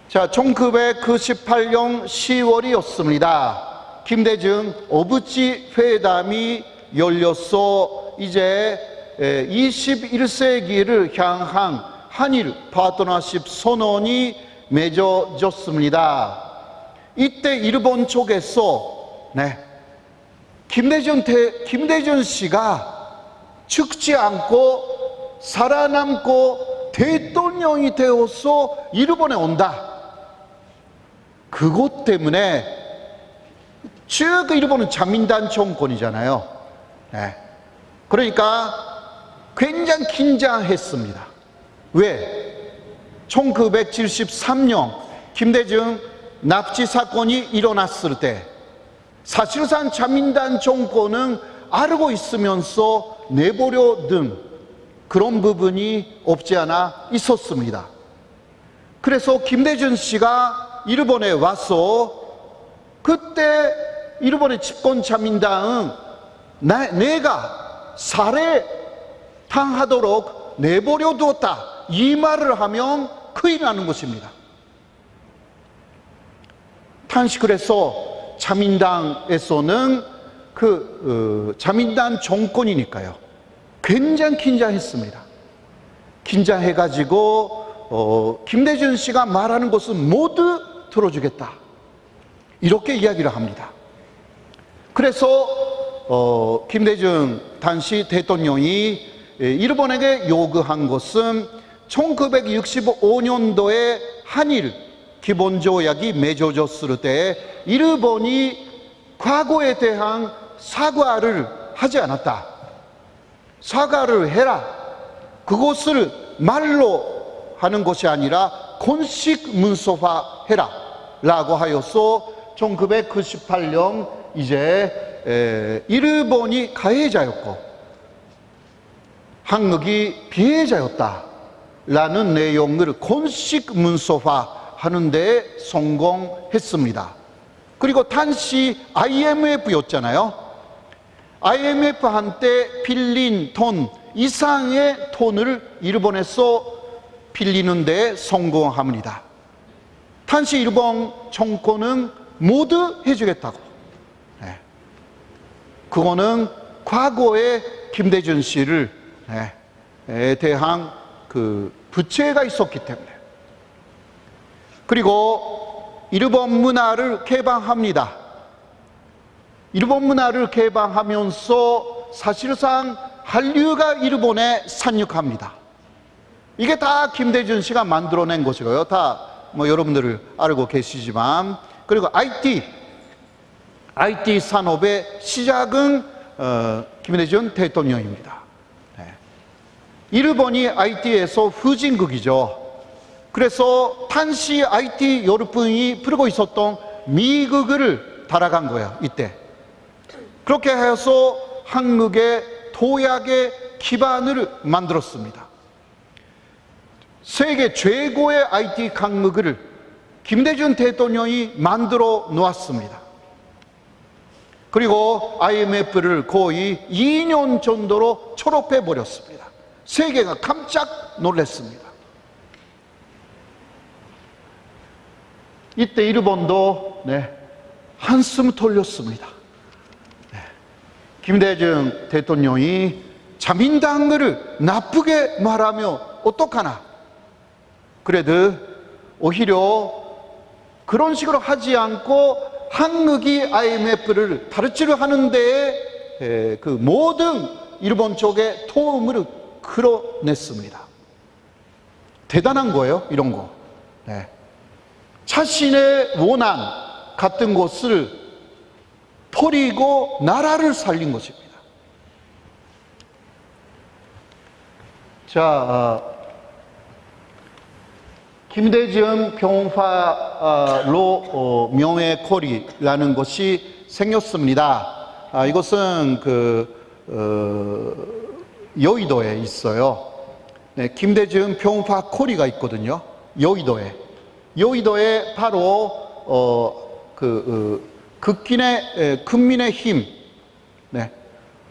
자, 1998년 10월이었습니다. 김대중 오부치 회담이 열려서 이제 21세기를 향한 한일 파트너십 선언이 맺어졌습니다. 이때 일본 쪽에서 김대중 씨가 죽지 않고 살아남고 대통령이 되어서 일본에 온다, 그것 때문에 쭉 일본은 자민당 정권이잖아요. 그러니까 굉장히 긴장했습니다. 왜? 1973년 김대중 납치 사건이 일어났을 때 사실상 자민당 정권은 알고 있으면서 내버려둔 그런 부분이 없지 않아 있었습니다. 그래서 김대중 씨가 일본에 와서 그때 일본의 집권 자민당은 내가 살해당하도록 내버려 두었다, 이 말을 하면 큰일 나는 것입니다. 당시 그래서 자민당에서는 자민당 정권이니까요, 굉장히 긴장했습니다. 긴장해가지고 김대중 씨가 말하는 것은 모두 들어주겠다, 이렇게 이야기를 합니다. 그래서 김대중 당시 대통령이 일본에게 요구한 것은 1965년도에 한일 기본조약이 맺어졌을 때 일본이 과거에 대한 사과를 하지 않았다, 사과를 해라, 그것을 말로 하는 것이 아니라 공식 문서화해라 라고 하여서 1998년 이제 일본이 가해자였고 한국이 피해자였다라는 내용을 공식 문서화하는 데 성공했습니다. 그리고 당시 IMF였잖아요. IMF한테 빌린 돈 이상의 돈을 일본에서 빌리는 데 성공합니다. 당시 일본 정권은 모두 해주겠다고. 그거는 과거에 김대중 씨를 대한 그 부채가 있었기 때문에. 그리고 일본 문화를 개방합니다. 일본 문화를 개방하면서 사실상 한류가 일본에 상륙합니다. 이게 다 김대중 씨가 만들어낸 것이고요. 다 뭐 여러분들 알고 계시지만, 그리고 IT 산업의 시작은 김대중 대통령입니다. 일본이 IT에서 후진국이죠. 그래서 당시 IT 열풍이 불고 있었던 미국을 따라간 거예요, 이때. 그렇게 해서 한국의 도약의 기반을 만들었습니다. 세계 최고의 IT 강국을 김대중 대통령이 만들어 놓았습니다. 그리고 IMF를 거의 2년 정도로 초록해 버렸습니다. 세계가 깜짝 놀랐습니다. 이때 일본도 한숨 돌렸습니다. 김대중 대통령이 자민당을 나쁘게 말하며 어떡하나. 그래도 오히려 그런 식으로 하지 않고 한국이 IMF를 다루지를 하는데 그 모든 일본 쪽의 도움을 끌어냈습니다. 대단한 거예요, 이런 거. 네. 자신의 원한 같은 것을 버리고 나라를 살린 것입니다. 자, 김대중 평화로 명예코리라는 것이 생겼습니다. 이것은 여의도에 있어요. 네, 김대중 평화코리가 있거든요. 여의도에 바로 국민의힘, 네,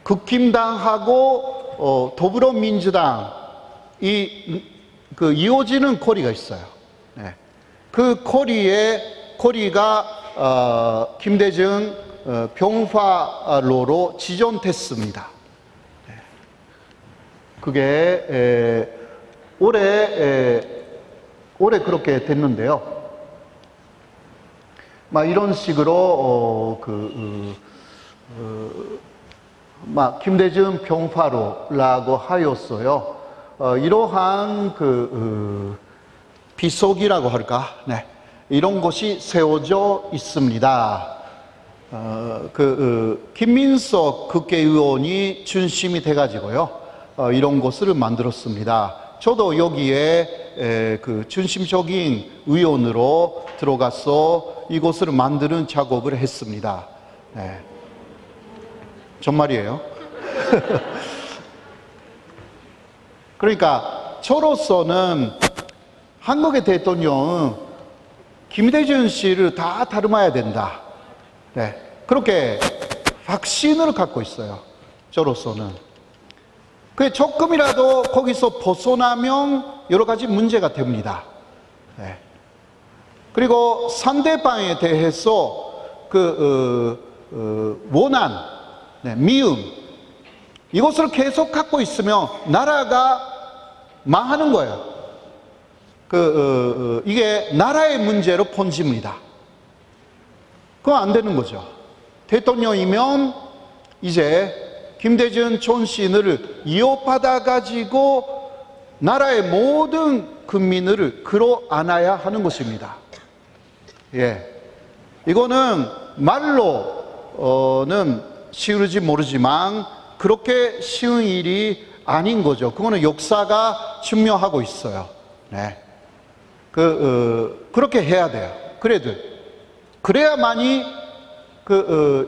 국힘당하고 더불어민주당 이어지는 코리가 있어요. 네. 그 코리가 김대중 평화로로 지정됐습니다. 네. 그게 올해 그렇게 됐는데요. 막 이런 식으로 김대중 평화로라고 하였어요. 이러한 비석이라고 할까? 네. 이런 것이 세워져 있습니다. 김민석 국회의원이 중심이 돼가지고요. 이런 것을 만들었습니다. 저도 여기에 중심적인 의원으로 들어가서 이것을 만드는 작업을 했습니다. 네. 정말이에요. 그러니까 저로서는 한국의 대통령은 김대중 씨를 다 다듬어야 된다. 네. 그렇게 확신을 갖고 있어요. 저로서는. 그게 조금이라도 거기서 벗어나면 여러 가지 문제가 됩니다. 네. 그리고 상대방에 대해서 원한, 네, 미움, 이것을 계속 갖고 있으면 나라가 망하는 거예요. 이게 나라의 문제로 번집니다. 그건 안 되는 거죠. 대통령이면 이제 김대중 존신을 이어받아 가지고 나라의 모든 국민을 끌어안아야 하는 것입니다. 예. 이거는 말로는 쉬울지 모르지만 그렇게 쉬운 일이 아닌 거죠. 그거는 역사가 증명하고 있어요. 네. 그렇게 해야 돼요. 그래야만이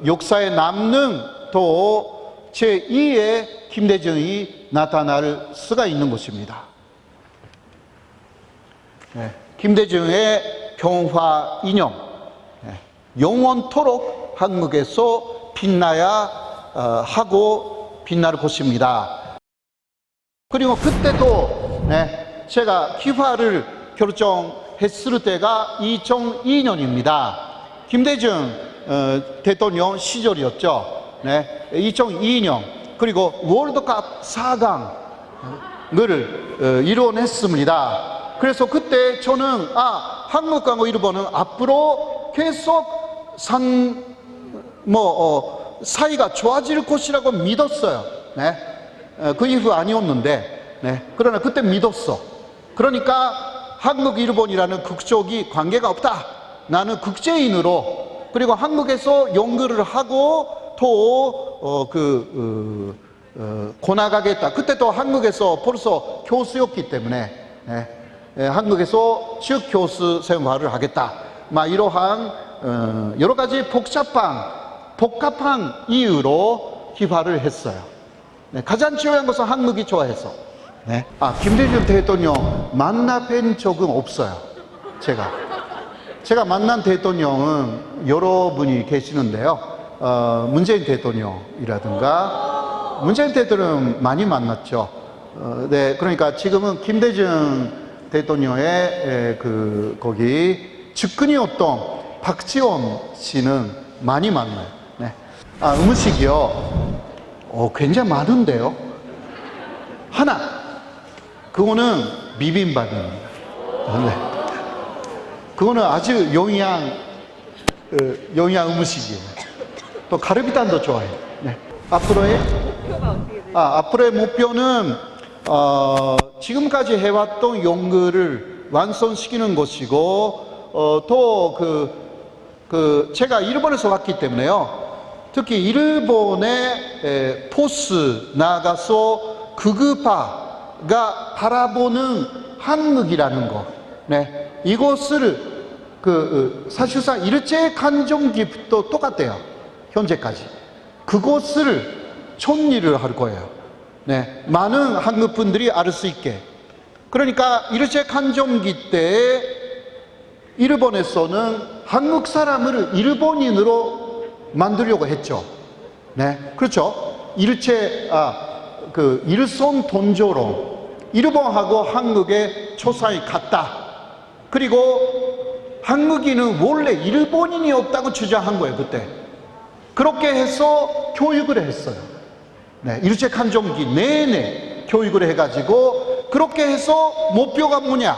역사에 남는 또 제2의 김대중이 나타날 수가 있는 것입니다. 네. 김대중의 평화 인형, 네. 영원토록 한국에서 빛나야 하고 빛날 것입니다. 그리고 그때도 네, 제가 기화를 결정했을 때가 2002년입을 김대중 대통령 시절이었죠. 네, 2002년 그리고 월드컵 4강을 이뤄냈습니다. 그래서 그때 저는 한국과 일본은 앞으로 계속 사이가 좋아질 것이라고 믿었어요. 네, 그 이후 아니었는데, 네, 그러나 그때 믿었어. 그러니까 한국 일본이라는 국적이 관계가 없다. 나는 국제인으로 그리고 한국에서 연구를 하고 또 고나가겠다. 그때 또 한국에서 벌써 교수였기 때문에 한국에서 즉 교수 생활을 하겠다. 막 이러한 여러 가지 복잡한 이유로 기화를 했어요. 네, 가장 중요한 것은 한국이 좋아해서. 네. 김대중 대통령 만나 뵌 적은 없어요. 제가 만난 대통령은 여러분이 계시는데요. 문재인 대통령이라든가 문재인 대통령 많이 만났죠. 네, 그러니까 지금은 김대중 대통령의 거기 측근이었던 박지원 씨는 많이 만나요. 네. 음식이요. 굉장히 많은데요. 하나, 그거는 비빔밥입니다. 네. 그거는 아주 영양 음식이에요. 또 가르비단도 좋아해요. 네. 앞으로의 목표가 어떻게 되세요? 앞으로의 목표는 지금까지 해왔던 연구를 완성시키는 것이고 또 제가 일본에서 왔기 때문에요. 특히 일본의 포스 나가서 극우파가 바라보는 한국이라는 것, 네, 이것을 사실상 일제 강점기부터 똑같대요. 현재까지 그것을 정리를 할 거예요. 네, 많은 한국 분들이 알 수 있게. 그러니까 일제 강점기 때 일본에서는 한국 사람을 일본인으로 만들려고 했죠. 네, 그렇죠. 일선 돈조론, 일본하고 한국의 초상이 같다. 그리고 한국인은 원래 일본인이 없다고 주장한 거예요, 그때. 그렇게 해서 교육을 했어요. 네, 일제 강점기 내내 교육을 해가지고 그렇게 해서 목표가 뭐냐?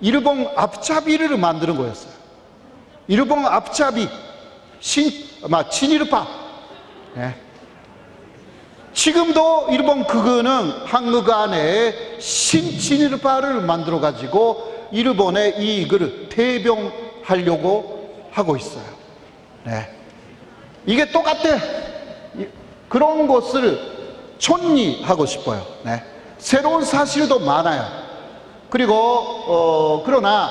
일본 앞잡이를 만드는 거였어요. 일본 앞잡이, 친일파. 네. 지금도 일본 극우는 한국 안에 친일파를 만들어 가지고 일본의 이익을 대변하려고 하고 있어요. 네. 이게 똑같아. 그런 것을 정리하고 싶어요. 네. 새로운 사실도 많아요. 그리고 그러나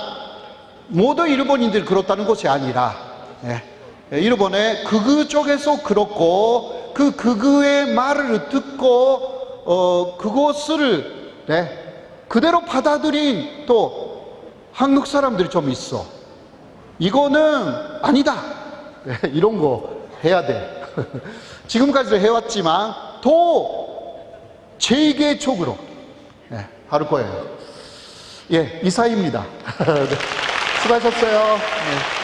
모두 일본인들이 그렇다는 것이 아니라, 네, 일본의 극우 쪽에서 그렇고 그 극우의 말을 듣고 그것을, 네, 그대로 받아들인 또 한국 사람들이 좀 있어. 이거는 아니다. 네, 이런 거 해야 돼. 지금까지도 해왔지만 더 체계적으로, 네, 할 거예요. 예, 이사입니다. 네, 수고하셨어요. 네.